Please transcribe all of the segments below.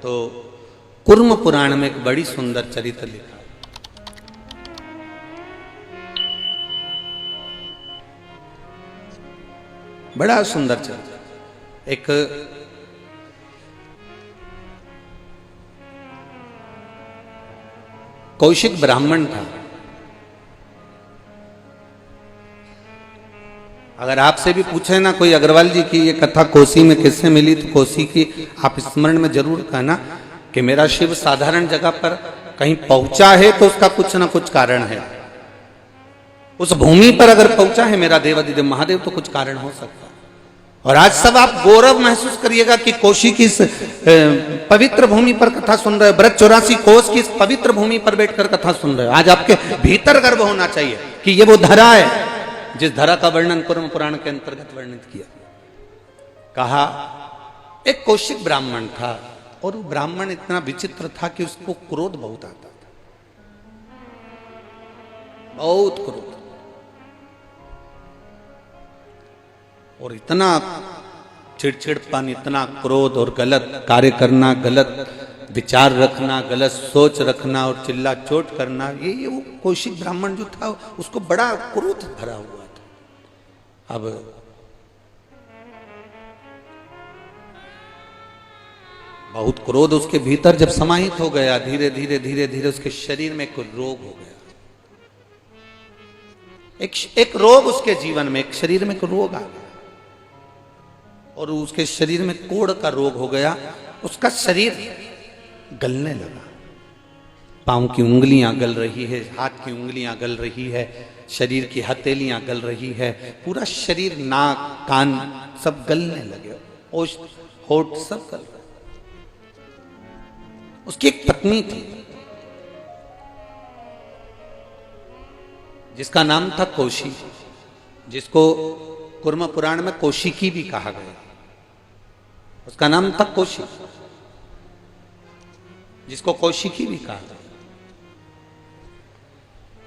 तो कुर्म पुराण में एक बड़ी सुंदर चरित्र लिखा, बड़ा सुंदर चरित्र। एक कौशिक ब्राह्मण था। अगर आपसे भी पूछे ना कोई अग्रवाल जी की ये कथा कोसी में किससे मिली, तो कोसी की आप स्मरण में जरूर कहना कि मेरा शिव साधारण जगह पर कहीं पहुंचा है तो उसका कुछ ना कुछ कारण है। उस भूमि पर अगर पहुंचा है मेरा देवाधिदेव महादेव तो कुछ कारण हो सकता है। और आज सब आप गौरव महसूस करिएगा कि कोशी की इस पवित्र भूमि पर कथा सुन रहे हो, ब्रज 84 कोस की इस पवित्र भूमि पर बैठकर कथा सुन रहे हो। आज आपके भीतर गर्व होना चाहिए कि ये वो धरा है जिस धरा का वर्णन कुर्म पुराण के अंतर्गत वर्णित किया। कहा एक कौशिक ब्राह्मण था और वो ब्राह्मण इतना विचित्र था कि उसको क्रोध बहुत आता था, बहुत क्रोध, और इतना चिड़चिड़पन, इतना क्रोध और गलत कार्य करना, गलत विचार रखना, गलत सोच रखना और चिल्ला चोट करना, ये वो कौशिक ब्राह्मण जो था उसको बड़ा क्रोध भरा हुआ था। अब बहुत क्रोध उसके भीतर जब समाहित हो गया, धीरे धीरे धीरे धीरे उसके शरीर में एक रोग हो गया। एक रोग उसके जीवन में, एक शरीर में एक रोग आ गया और उसके शरीर में कोढ़ का रोग हो गया। उसका शरीर गलने लगा, पांव की उंगलियां गल रही है, हाथ की उंगलियां गल रही है, शरीर की हथेलियां गल रही है, पूरा शरीर, नाक, कान सब गलने लगे, होठ सब गल रहे। उसकी एक पत्नी थी जिसका नाम था कौशी, जिसको कुर्म पुराण में कौशिकी भी कहा गया। उसका नाम था कौशी, जिसको कौशिकी भी कहा गया।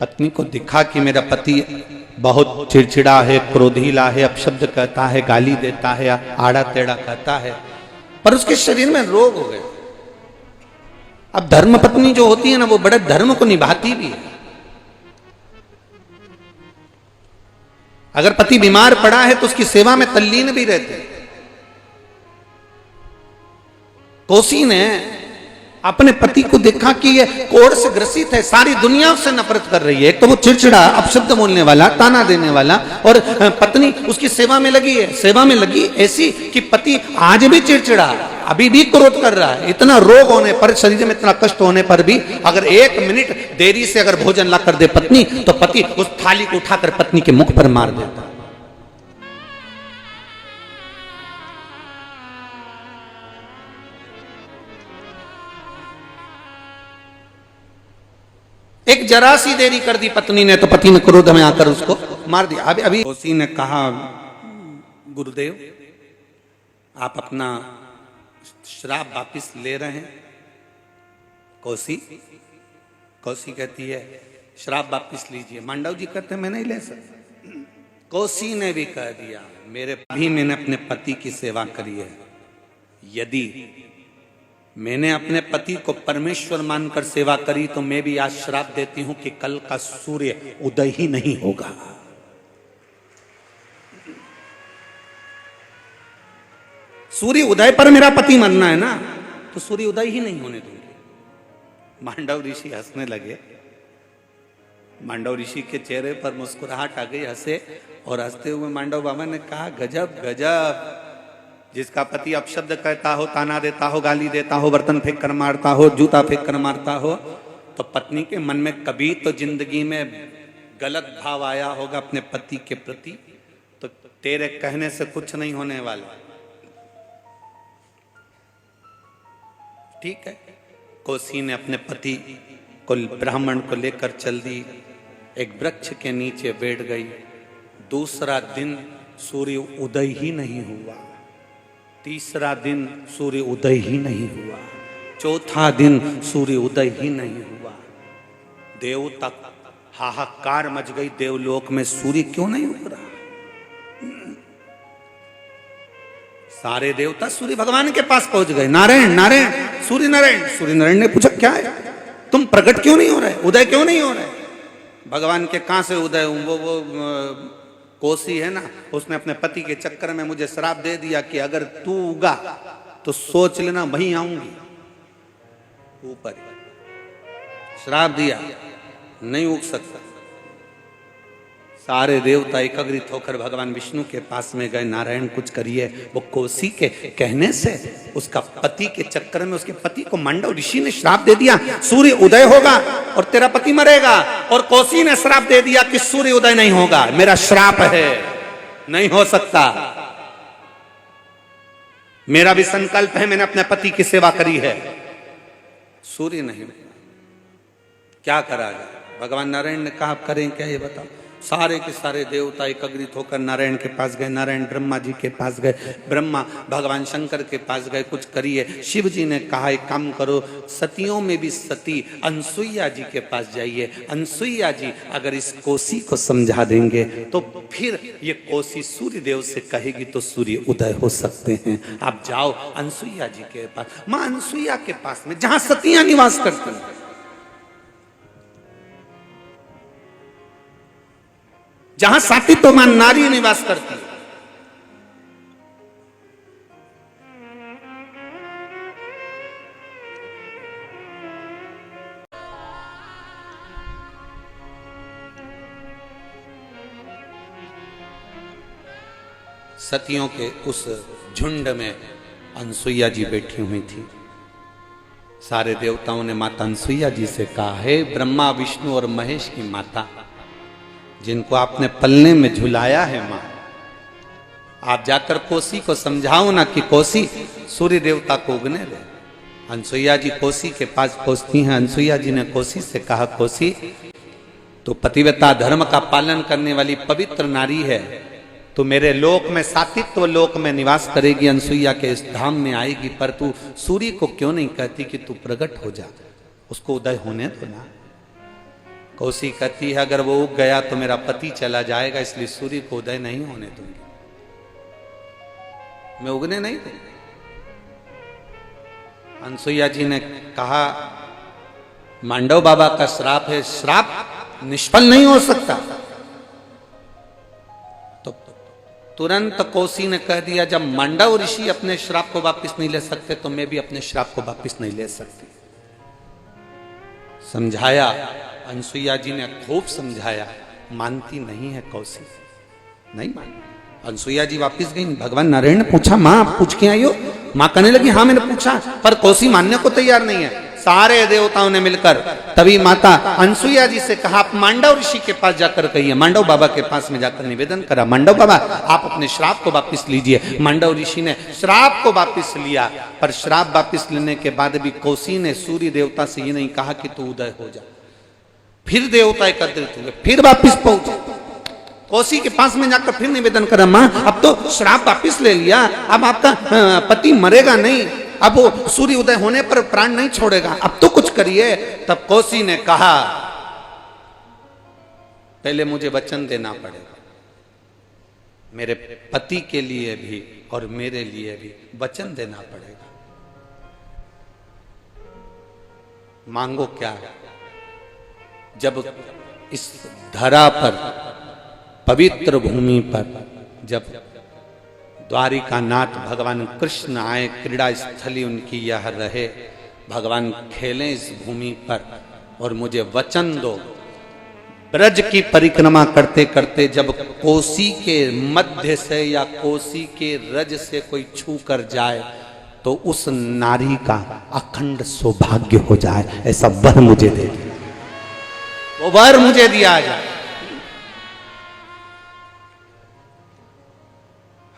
पत्नी को दिखा कि मेरा पति बहुत चिड़चिड़ा है, क्रोधीला है, अपशब्द कहता है, गाली देता है, आड़ा टेढ़ा कहता है, पर उसके शरीर में रोग हो गए। अब धर्म पत्नी जो होती है ना, वो बड़े धर्म को निभाती भी है। अगर पति बीमार पड़ा है तो उसकी सेवा में तल्लीन भी रहते हैं। कोसी ने अपने पति को देखा कि ये कोढ़ से ग्रसित है, सारी दुनिया उससे नफरत कर रही है। एक तो वो चिड़चिड़ा, अपशब्द बोलने वाला, ताना देने वाला, और पत्नी उसकी सेवा में लगी है। सेवा में लगी ऐसी कि पति आज भी चिड़चिड़ा, अभी भी क्रोध कर रहा है। इतना रोग होने पर, शरीर में इतना कष्ट होने पर भी अगर 1 मिनट देरी से अगर भोजन ला कर दे पत्नी, तो पति उस थाली को उठाकर पत्नी के मुख पर मार देता। एक जरा सी देरी कर दी पत्नी ने तो पति ने क्रोध में आकर उसको मार दिया। अभी कौशी ने कहा, गुरुदेव आप अपना श्राप वापिस ले रहे हैं? कौशी कहती है श्राप वापिस लीजिए। मांडव जी कहते हैं मैं नहीं ले सकता। कौशी ने भी कह दिया, मैंने अपने पति की सेवा करी है, यदि मैंने अपने पति को परमेश्वर मानकर सेवा करी तो मैं भी आज श्राप देती हूं कि कल का सूर्य उदय ही नहीं होगा। सूर्य उदय पर मेरा पति मरना है ना, तो सूर्य उदय ही नहीं होने दूंगी। मांडव ऋषि हंसने लगे। मांडव ऋषि के चेहरे पर मुस्कुराहट आ गई, हंसे, और हंसते हुए मांडव बाबा ने कहा, गजब गजब, जिसका पति अपशब्द कहता हो, ताना देता हो, गाली देता हो, बर्तन फेंक कर मारता हो, जूता फेंक कर मारता हो, तो पत्नी के मन में कभी तो जिंदगी में गलत भाव आया होगा अपने पति के प्रति, तो तेरे कहने से कुछ नहीं होने वाला। ठीक है, कौशी ने अपने पति को, ब्राह्मण को लेकर चल दी, एक वृक्ष के नीचे बैठ गई। दूसरा दिन सूर्य उदय ही नहीं हुआ, तीसरा दिन सूर्य उदय ही नहीं हुआ, चौथा दिन सूर्य उदय ही नहीं हुआ। देवता हाहाकार मच गई देवलोक में, सूर्य क्यों नहीं उग रहा? सारे देवता सूर्य भगवान के पास पहुंच गए। नारायण नारायण, सूर्य नारायण ने पूछा क्या है, तुम प्रकट क्यों नहीं हो रहे, उदय क्यों नहीं हो रहे। भगवान के कहां से उदय हूं, वो कोसी है ना, उसने अपने पति के चक्कर में मुझे श्राप दे दिया कि अगर तू उगा तो सोच लेना वहीं आऊंगी। ऊपर श्राप दिया, नहीं उग सकता। सारे देवता एकत्रित होकर भगवान विष्णु के पास में गए, नारायण कुछ करिए। वो कोसी के कहने से उसका पति के चक्कर में उसके पति को मांडव ऋषि ने श्राप दे दिया, सूर्य उदय होगा और तेरा पति मरेगा। और कोसी ने श्राप दे दिया कि सूर्य उदय नहीं होगा, मेरा श्राप है, नहीं हो सकता। मेरा भी संकल्प है, मैंने अपने पति की सेवा करी है, सूर्य नहीं। क्या करा जाए। भगवान नारायण ने कहा करें क्या ये बताओ। सारे के सारे देवता एकत्रित होकर नारायण के पास गए। नारायण ब्रह्मा जी के पास गए, ब्रह्मा भगवान शंकर के पास गए, कुछ करिए। शिव जी ने कहा एक काम करो, सतियों में भी सती अनसुईया जी के पास जाइए। अनसुईया जी अगर इस कोसी को समझा देंगे तो फिर ये कोसी सूर्य देव से कहेगी तो सूर्य उदय हो सकते हैं। आप जाओ अनसुईया जी के पास, मां अनसुईया के पास में जहां सतियां निवास करती हैं। जहां सात्वित्वमान नारी निवास करती है। सतियों के उस झुंड में अनसुईया जी बैठी हुई थी। सारे देवताओं ने माता अनसुईया जी से कहा, हे ब्रह्मा विष्णु और महेश की माता, जिनको आपने पलने में झुलाया है मां, आप जाकर कोसी को समझाओ ना कि कोसी सूर्य देवता को उगने दे। अनसुईया जी कोसी के पास पहुंचती हैं। अनसुईया जी ने कोसी से कहा, कोसी तो पतिव्रता धर्म का पालन करने वाली पवित्र नारी है, तो मेरे लोक में सात्वित्व लोक में निवास करेगी, अनसुईया के इस धाम में आएगी, पर तू सूर्य को क्यों नहीं कहती कि तू प्रकट हो जा, उसको उदय होने दो ना। कोसी कहती है अगर वो उग गया तो मेरा पति चला जाएगा, इसलिए सूर्य को उदय नहीं होने दूंगी, मैं उगने नहीं दूंगी। अनसुईया जी ने कहा, मांडव बाबा का श्राप है, श्राप निष्फल नहीं हो सकता। तो तुरंत कोसी ने कह दिया, जब मांडव ऋषि अपने श्राप को वापस नहीं ले सकते तो मैं भी अपने श्राप को वापस नहीं ले सकती। समझाया, अनसुईया जी ने खूब समझाया, मानती नहीं है कोसी, नहीं मानी। अनसुईया जी वापस गई। भगवान नारायण ने पूछा, मां पूछ के आई हो? मां कहने लगी, हाँ मैंने पूछा, पर कोसी मानने को तैयार नहीं है। सारे देवताओं ने मिलकर तभी माता अनसुईया जी से कहा, आप मांडव ऋषि के पास जाकर कहिए, मांडव बाबा के पास में जाकर निवेदन करा, मांडव बाबा आप अपने श्राप को वापस लीजिए। मांडव ऋषि ने श्राप को वापस लिया, पर श्राप वापस लेने के बाद भी कोसी ने सूर्य देवता से ये नहीं कहा कि तू उदय हो जा। फिर देवता एकत्रित हुए, फिर वापिस पहुंचे, कोसी के पास में जाकर फिर निवेदन करा, मां अब तो श्राप वापिस ले लिया, अब आपका पति मरेगा नहीं, अब वो सूर्य उदय होने पर प्राण नहीं छोड़ेगा, अब तो कुछ करिए। तब कोसी ने कहा, पहले मुझे वचन देना पड़ेगा, मेरे पति के लिए भी और मेरे लिए भी वचन देना पड़ेगा। मांगो क्या है? जब इस धरा पर पवित्र भूमि पर जब द्वारिका नाथ भगवान कृष्ण आए, क्रीड़ा स्थली उनकी यह रहे, भगवान खेलें इस भूमि पर और मुझे वचन दो, ब्रज की परिक्रमा करते करते जब कोसी के मध्य से या कोसी के रज से कोई छू कर जाए तो उस नारी का अखंड सौभाग्य हो जाए, ऐसा वर मुझे दे दिया, वो वर मुझे दिया जाए।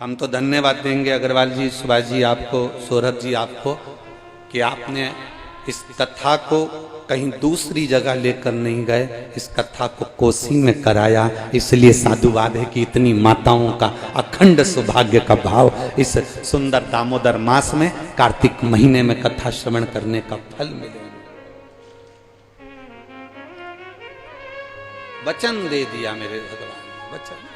हम तो धन्यवाद देंगे अग्रवाल जी, सुभाष जी आपको, सौरभ जी आपको, कि आपने इस कथा को कहीं दूसरी जगह लेकर नहीं गए, इस कथा को कोसी में कराया। इसलिए साधुवाद है कि इतनी माताओं का अखंड सौभाग्य का भाव इस सुंदर दामोदर मास में कार्तिक महीने में कथा श्रवण करने का फल मिले। वचन दे दिया मेरे भगवान, वचन।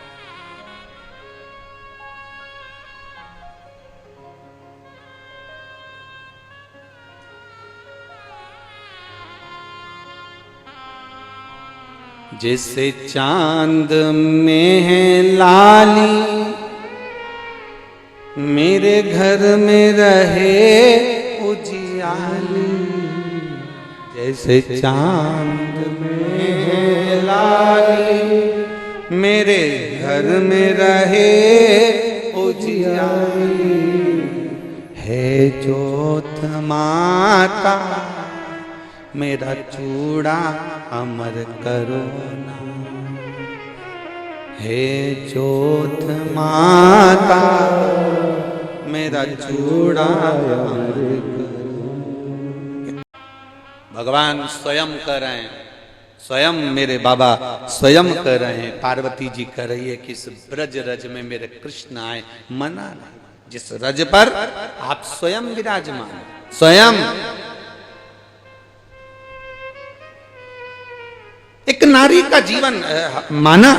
जैसे चांद में है लाली, मेरे घर में रहे उजियाली। जैसे चांद में है लाली, मेरे घर में रहे उजियाली। है ज्योत माता, मेरा चूड़ा अमर करो ना। हे ज्योत माता, मेरा चूड़ा अमर करो। भगवान स्वयं कर रहे हैं, स्वयं मेरे बाबा स्वयं कर रहे हैं। पार्वती जी कह रही है कि इस ब्रज रज में मेरे कृष्ण आए, मना नहीं। जिस रज पर आप स्वयं विराजमान, स्वयं। एक नारी का जीवन माना,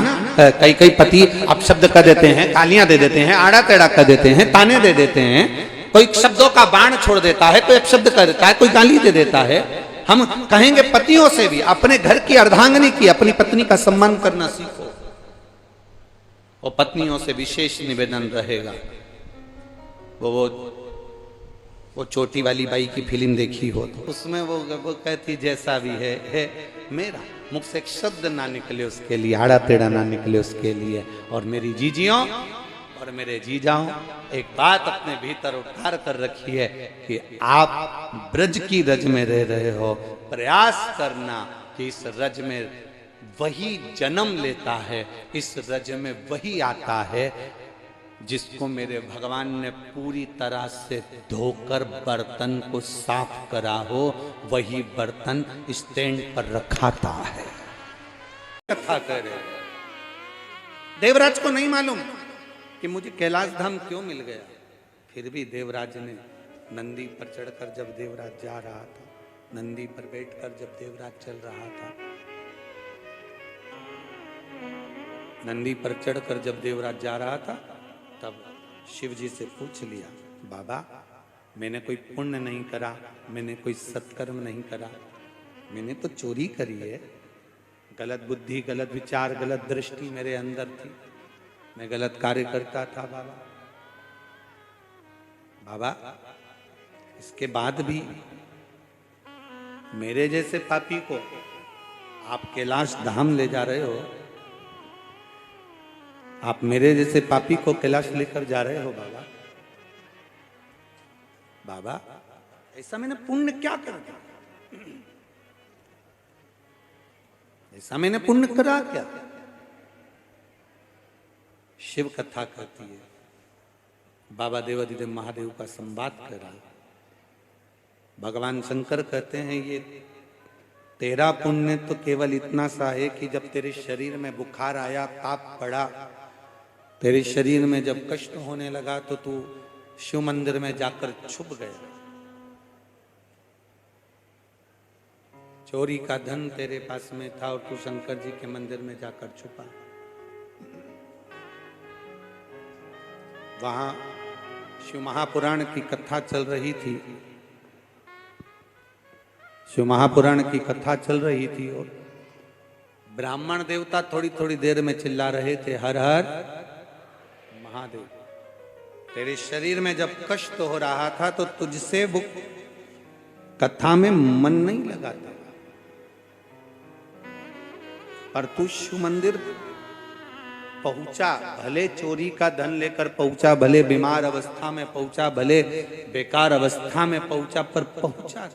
कई कई पति आप शब्द कर देते हैं, गालियां दे देते हैं, आड़ा टेढ़ा कर देते हैं, ताने दे देते हैं, कोई शब्दों का बाण छोड़ देता है, कोई शब्द कर देता है, कोई गाली दे देता है। हम कहेंगे पतियों से भी अपने घर की अर्धांगिनी की, अपनी पत्नी का सम्मान करना सीखो। और पत्नियों से विशेष निवेदन रहेगा, वो चोटी वाली बाई की फिल्म देखी हो तो उसमें वो कहती जैसा भी है मेरा। मुख से एक शब्द ना निकले उसके लिए, आड़ा टेढ़ा ना निकले उसके लिए। और मेरी जीजियों और मेरे जीजाओं, एक बात अपने भीतर उठार कर रखी है कि आप ब्रज की रज में रह रहे हो। प्रयास करना कि इस रज में वही जन्म लेता है, इस रज में वही आता है जिसको मेरे भगवान ने पूरी तरह से धोकर बर्तन को साफ करा हो। वही बर्तन स्टैंड पर रखाता है। कथा करे देवराज को नहीं मालूम कि मुझे कैलाश धाम क्यों मिल गया। फिर भी देवराज ने नंदी पर चढ़कर जब देवराज जा रहा था, नंदी पर बैठकर जब देवराज चल रहा था, नंदी पर चढ़कर जब देवराज जा रहा था, तब शिव जी से पूछ लिया, बाबा मैंने कोई पुण्य नहीं करा, मैंने कोई सत्कर्म नहीं करा, मैंने तो चोरी करी है, गलत बुद्धि, गलत विचार, गलत दृष्टि मेरे अंदर थी, मैं गलत कार्य करता था बाबा। बाबा इसके बाद भी मेरे जैसे पापी को आप कैलाश धाम ले जा रहे हो, आप मेरे जैसे पापी को कैलाश लेकर जा रहे हो बाबा। बाबा ऐसा मैंने पुण्य क्या कर दिया, ऐसा मैंने पुण्य करा क्या। शिव कथा कहती है, बाबा देवाधिदेव महादेव का संवाद करा। भगवान शंकर कहते हैं ये तेरा पुण्य तो केवल इतना सा है कि जब तेरे शरीर में बुखार आया, ताप पड़ा, तेरे शरीर में जब कष्ट होने लगा तो तू शिव मंदिर में जाकर छुप गया। चोरी का धन तेरे पास में था और तू शंकर जी के मंदिर में जाकर छुपा। वहां शिव महापुराण की कथा चल रही थी, शिव महापुराण की कथा चल रही थी और ब्राह्मण देवता थोड़ी थोड़ी देर में चिल्ला रहे थे, हर हर महादेव। तेरे शरीर में जब कष्ट हो रहा था तो तुझसे वो कथा में मन नहीं लगाता, पर तू शिव मंदिर पहुंचा, भले चोरी का धन लेकर पहुंचा, भले बीमार अवस्था में पहुंचा, भले बेकार अवस्था में पहुंचा, पर पहुंचा।